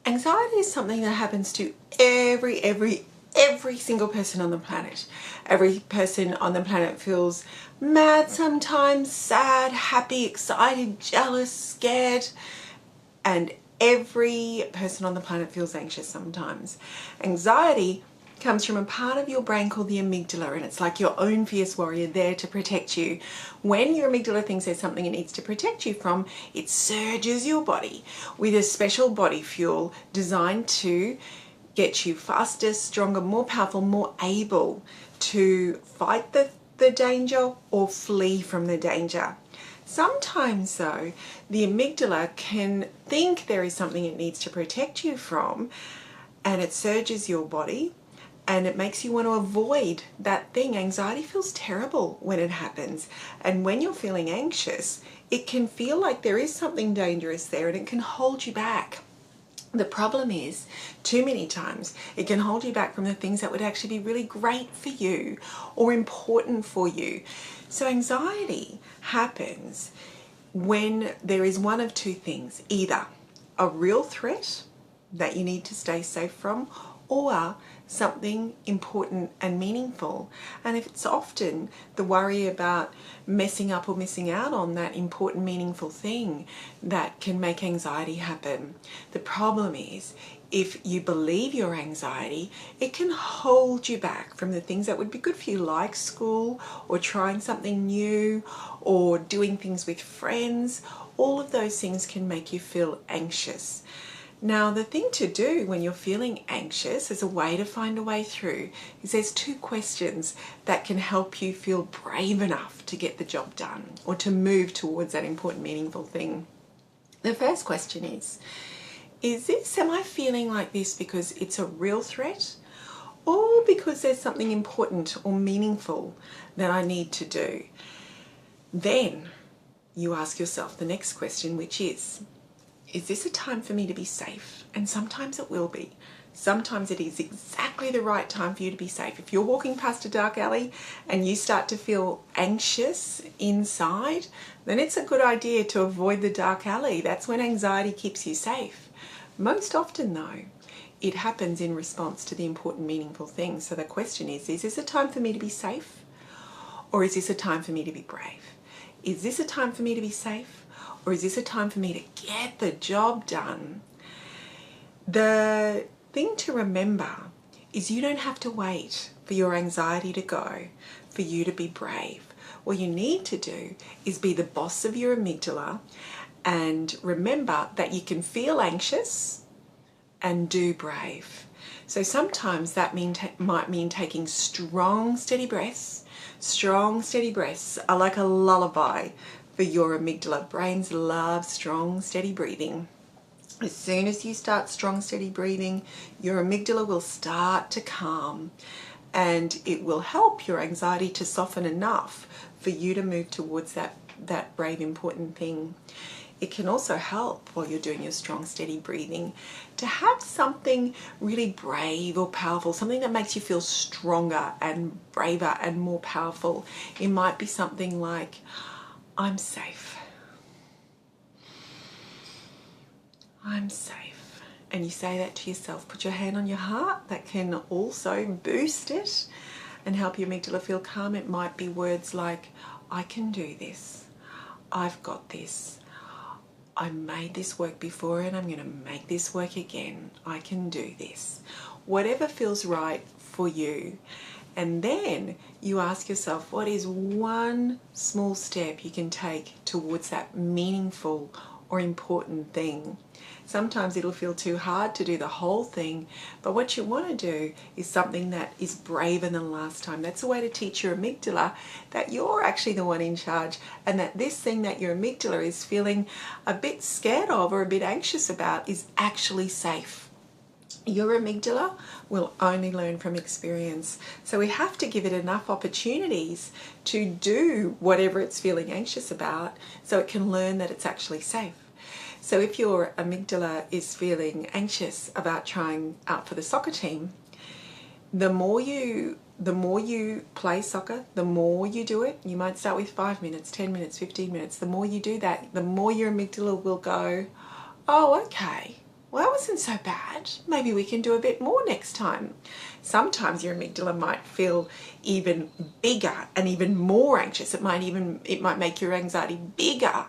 Anxiety is something that happens to every single person on the planet. Every person on the planet feels mad sometimes, sad, happy, excited, jealous, scared, and every person on the planet feels anxious sometimes. Anxiety comes from a part of your brain called the amygdala, and it's like your own fierce warrior there to protect you. When your amygdala thinks there's something it needs to protect you from, it surges your body with a special body fuel designed to get you faster, stronger, more powerful, more able to fight the danger or flee from the danger. Sometimes though, the amygdala can think there is something it needs to protect you from, and it surges your body and it makes you want to avoid that thing. Anxiety feels terrible when it happens, and when you're feeling anxious, it can feel like there is something dangerous there and it can hold you back. The problem is, too many times, it can hold you back from the things that would actually be really great for you or important for you. So anxiety happens when there is one of two things: either a real threat that you need to stay safe from, or something important and meaningful. And if it's often the worry about messing up or missing out on that important, meaningful thing that can make anxiety happen. The problem is, if you believe your anxiety, it can hold you back from the things that would be good for you, like school or trying something new or doing things with friends. All of those things can make you feel anxious. Now, the thing to do when you're feeling anxious as a way to find a way through is there's two questions that can help you feel brave enough to get the job done or to move towards that important, meaningful thing. The first question is am I feeling like this because it's a real threat, or because there's something important or meaningful that I need to do? Then you ask yourself the next question, which is this a time for me to be safe? And sometimes it will be. Sometimes it is exactly the right time for you to be safe. If you're walking past a dark alley and you start to feel anxious inside, then it's a good idea to avoid the dark alley. That's when anxiety keeps you safe. Most often though, it happens in response to the important, meaningful things. So the question is this a time for me to be safe? Or is this a time for me to be brave? Is this a time for me to be safe? Or is this a time for me to get the job done? The thing to remember is you don't have to wait for your anxiety to go for you to be brave. What you need to do is be the boss of your amygdala and remember that you can feel anxious and do brave. So sometimes that might mean taking strong, steady breaths. Strong, steady breaths are like a lullaby for your amygdala. Brains love strong, steady breathing. As soon as you start strong, steady breathing, your amygdala will start to calm, and it will help your anxiety to soften enough for you to move towards that brave, important thing. It can also help, while you're doing your strong, steady breathing, to have something really brave or powerful, something that makes you feel stronger and braver and more powerful. It might be something like, I'm safe. I'm safe. And you say that to yourself. Put your hand on your heart. That can also boost it and help your amygdala feel calm. It might be words like, I can do this. I've got this. I made this work before and I'm going to make this work again. I can do this. Whatever feels right for you. And then you ask yourself, what is one small step you can take towards that meaningful or important thing? Sometimes it'll feel too hard to do the whole thing, but what you want to do is something that is braver than last time. That's a way to teach your amygdala that you're actually the one in charge, and that this thing that your amygdala is feeling a bit scared of or a bit anxious about is actually safe. Your amygdala will only learn from experience. So we have to give it enough opportunities to do whatever it's feeling anxious about so it can learn that it's actually safe. So if your amygdala is feeling anxious about trying out for the soccer team, the more you play soccer, the more you do it. You might start with 5 minutes, 10 minutes, 15 minutes. The more you do that, the more your amygdala will go, oh, okay. well, that wasn't so bad. Maybe we can do a bit more next time. Sometimes your amygdala might feel even bigger and even more anxious. It might make your anxiety bigger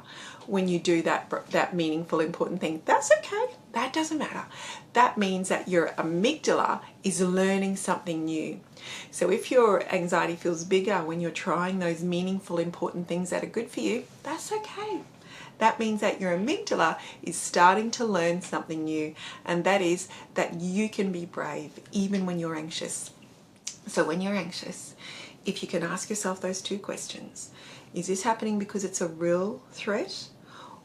when you do that meaningful, important thing. That's okay. That doesn't matter. That means that your amygdala is learning something new. So if your anxiety feels bigger when you're trying those meaningful, important things that are good for you, that's okay. That means that your amygdala is starting to learn something new, and that is that you can be brave even when you're anxious. So when you're anxious, if you can ask yourself those two questions, is this happening because it's a real threat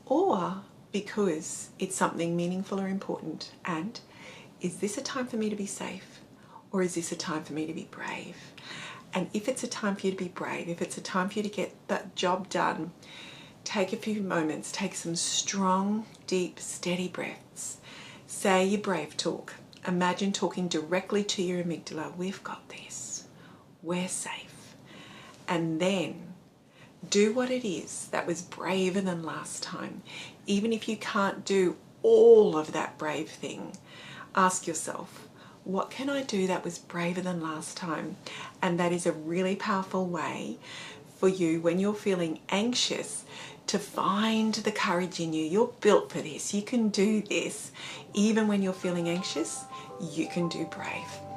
or because it's something meaningful or important? And is this a time for me to be safe or is this a time for me to be brave? And if it's a time for you to be brave, if it's a time for you to get that job done, take a few moments, take some strong, deep, steady breaths. Say your brave talk. Imagine talking directly to your amygdala. We've got this. We're safe. And then do what it is that was braver than last time. Even if you can't do all of that brave thing, ask yourself, what can I do that was braver than last time? And that is a really powerful way for you when you're feeling anxious to find the courage in you. You're built for this. You can do this. Even when you're feeling anxious, you can do brave.